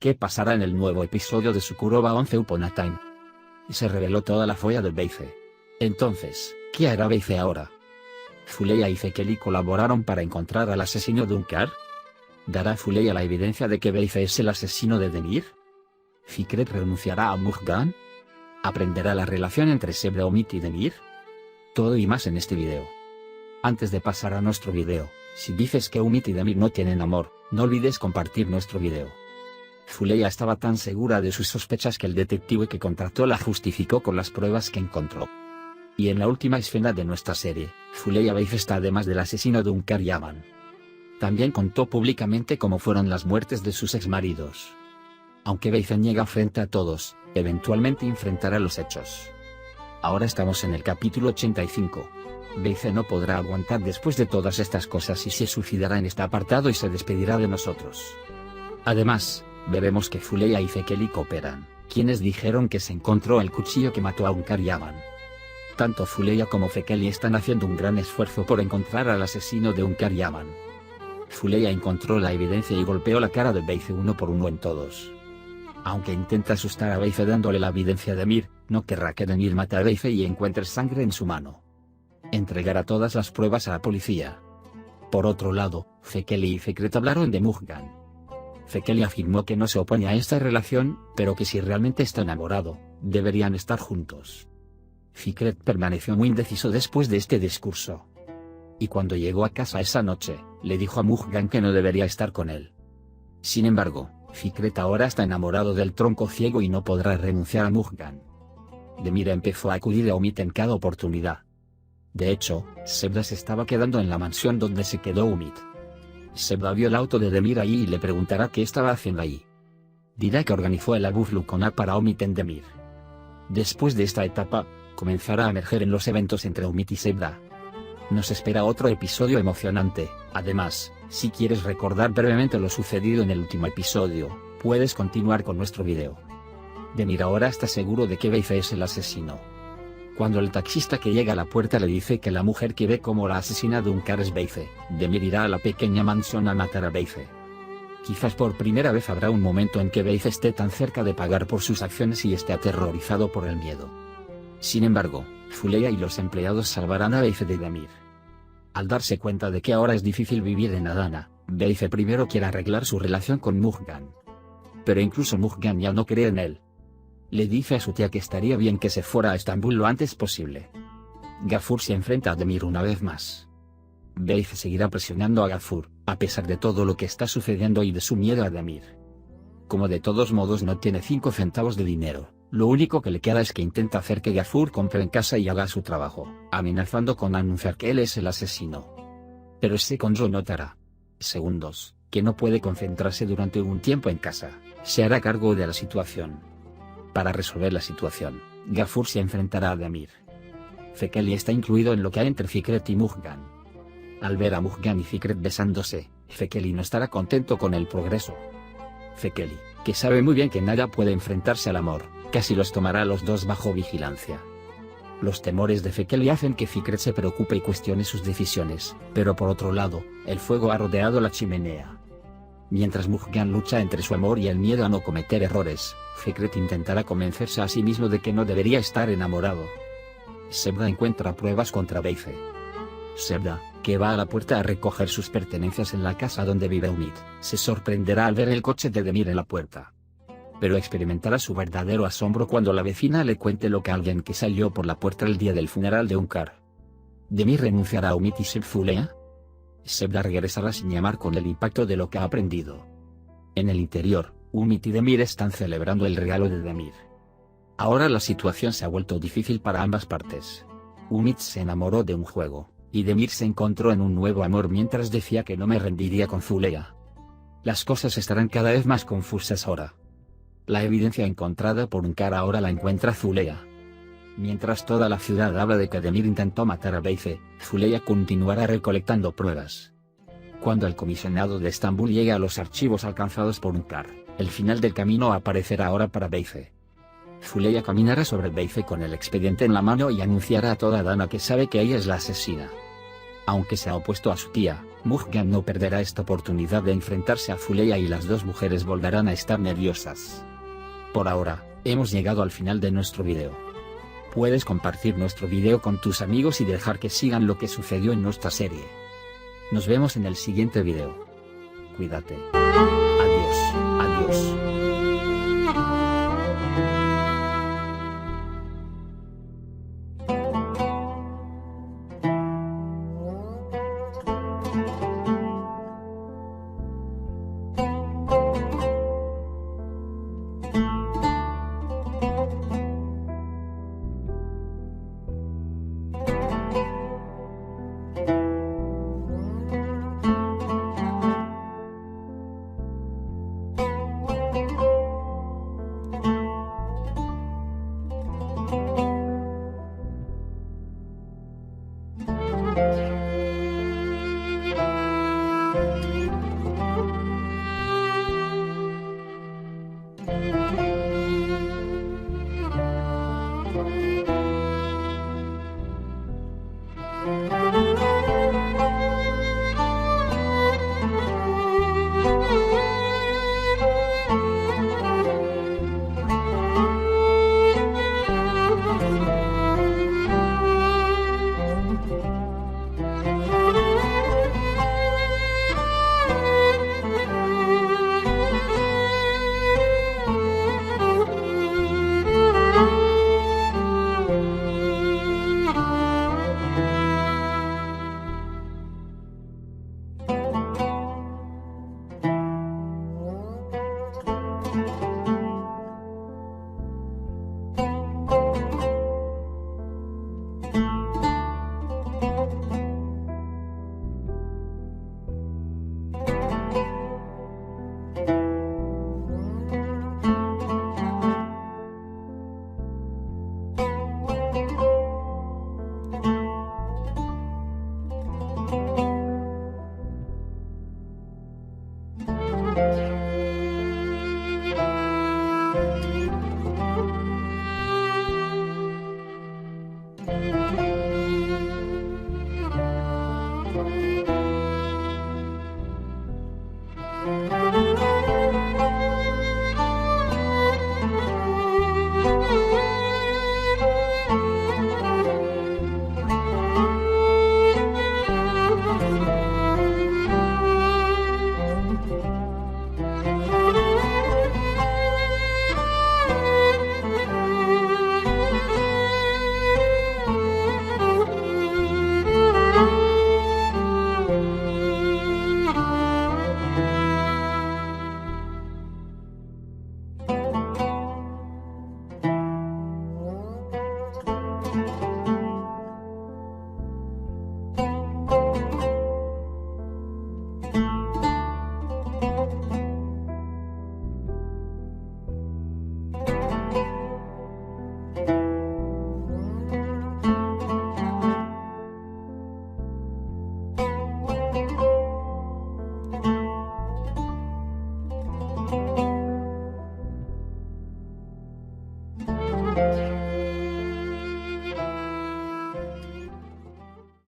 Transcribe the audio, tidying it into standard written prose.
¿Qué pasará en el nuevo episodio de Sukuroba Once Upon a Time? Y se reveló toda la folla de Beife. Entonces, ¿qué hará Beife ahora? ¿Fuleya y Fekeli colaboraron para encontrar al asesino de Unkar? ¿Dará Fuleya la evidencia de que Beife es el asesino de Demir? ¿Fikret renunciará a Mujgan? ¿Aprenderá la relación entre Sebra, Omid y Demir? Todo y más en este video. Antes de pasar a nuestro video, si dices que Omid y Demir no tienen amor, no olvides compartir nuestro video. Fuleya estaba tan segura de sus sospechas que el detective que contrató la justificó con las pruebas que encontró. Y en la última escena de nuestra serie, Fuleya Beife está además del asesino de Unkar Yaman. También contó públicamente cómo fueron las muertes de sus exmaridos. Aunque Beife niega frente a todos, eventualmente enfrentará los hechos. Ahora estamos en el capítulo 85. Beife no podrá aguantar después de todas estas cosas y se suicidará en este apartado y se despedirá de nosotros. Además, veremos que Fuleya y Fekeli cooperan, quienes dijeron que se encontró el cuchillo que mató a Unkar Yaman. Tanto Fuleya como Fekeli están haciendo un gran esfuerzo por encontrar al asesino de Unkar Yaman. Fuleya encontró la evidencia y golpeó la cara de Beife uno por uno en todos. Aunque intenta asustar a Beife dándole la evidencia de Demir, no querrá que Demir mate a Beife y encuentre sangre en su mano. Entregará todas las pruebas a la policía. Por otro lado, Fekeli y Fikret hablaron de Mujgan. Fekeli afirmó que no se opone a esta relación, pero que si realmente está enamorado, deberían estar juntos. Fikret permaneció muy indeciso después de este discurso. Y cuando llegó a casa esa noche, le dijo a Mujgan que no debería estar con él. Sin embargo, Fikret ahora está enamorado del tronco ciego y no podrá renunciar a Mujgan. Demir empezó a acudir a Omid en cada oportunidad. De hecho, Sebda se estaba quedando en la mansión donde se quedó Omid. Sebda vio el auto de Demir ahí y le preguntará qué estaba haciendo ahí. Dirá que organizó el Abu Flucona para Omid en Demir. Después de esta etapa, comenzará a emerger en los eventos entre Omid y Sebda. Nos espera otro episodio emocionante. Además, si quieres recordar brevemente lo sucedido en el último episodio, puedes continuar con nuestro video. Demir ahora está seguro de que Beife es el asesino. Cuando el taxista que llega a la puerta le dice que la mujer que ve como la asesina de Unkar es Beife, Demir irá a la pequeña mansión a matar a Beife. Quizás por primera vez habrá un momento en que Beife esté tan cerca de pagar por sus acciones y esté aterrorizado por el miedo. Sin embargo, Fuleya y los empleados salvarán a Beife de Demir. Al darse cuenta de que ahora es difícil vivir en Adana, Beife primero quiere arreglar su relación con Mujgan. Pero incluso Mujgan ya no cree en él. Le dice a su tía que estaría bien que se fuera a Estambul lo antes posible. Gafur se enfrenta a Demir una vez más. Beife seguirá presionando a Gafur, a pesar de todo lo que está sucediendo y de su miedo a Demir. Como de todos modos no tiene 5 centavos de dinero, lo único que le queda es que intenta hacer que Gafur compre en casa y haga su trabajo, amenazando con anunciar que él es el asesino. Pero Sekonjo notará, segundos, que no puede concentrarse durante un tiempo en casa, se hará cargo de la situación. Para resolver la situación, Gafur se enfrentará a Demir. Fekeli está incluido en lo que hay entre Fikret y Mujgan. Al ver a Mujgan y Fikret besándose, Fekeli no estará contento con el progreso. Fekeli, que sabe muy bien que nada puede enfrentarse al amor, casi los tomará a los dos bajo vigilancia. Los temores de Fekeli hacen que Fikret se preocupe y cuestione sus decisiones, pero por otro lado, el fuego ha rodeado la chimenea. Mientras Mujgan lucha entre su amor y el miedo a no cometer errores, Fikret intentará convencerse a sí mismo de que no debería estar enamorado. Sebda encuentra pruebas contra Beife. Sebda, que va a la puerta a recoger sus pertenencias en la casa donde vive Omid, se sorprenderá al ver el coche de Demir en la puerta. Pero experimentará su verdadero asombro cuando la vecina le cuente lo que alguien que salió por la puerta el día del funeral de Unkar. ¿Demir renunciará a Omid y Fuleya? Sebda regresará sin llamar con el impacto de lo que ha aprendido. En el interior, Omid y Demir están celebrando el regalo de Demir. Ahora la situación se ha vuelto difícil para ambas partes. Omid se enamoró de un juego, y Demir se encontró en un nuevo amor mientras decía que no me rendiría con Fuleya. Las cosas estarán cada vez más confusas ahora. La evidencia encontrada por Unkar ahora la encuentra Fuleya. Mientras toda la ciudad habla de que Demir intentó matar a Beife, Fuleya continuará recolectando pruebas. Cuando el comisionado de Estambul llegue a los archivos alcanzados por Unkar, el final del camino aparecerá ahora para Beife. Fuleya caminará sobre Beife con el expediente en la mano y anunciará a toda Adana que sabe que ella es la asesina. Aunque se ha opuesto a su tía, Mujgan no perderá esta oportunidad de enfrentarse a Fuleya y las dos mujeres volverán a estar nerviosas. Por ahora, hemos llegado al final de nuestro video. Puedes compartir nuestro video con tus amigos y dejar que sigan lo que sucedió en nuestra serie. Nos vemos en el siguiente video. Cuídate. Adiós, adiós.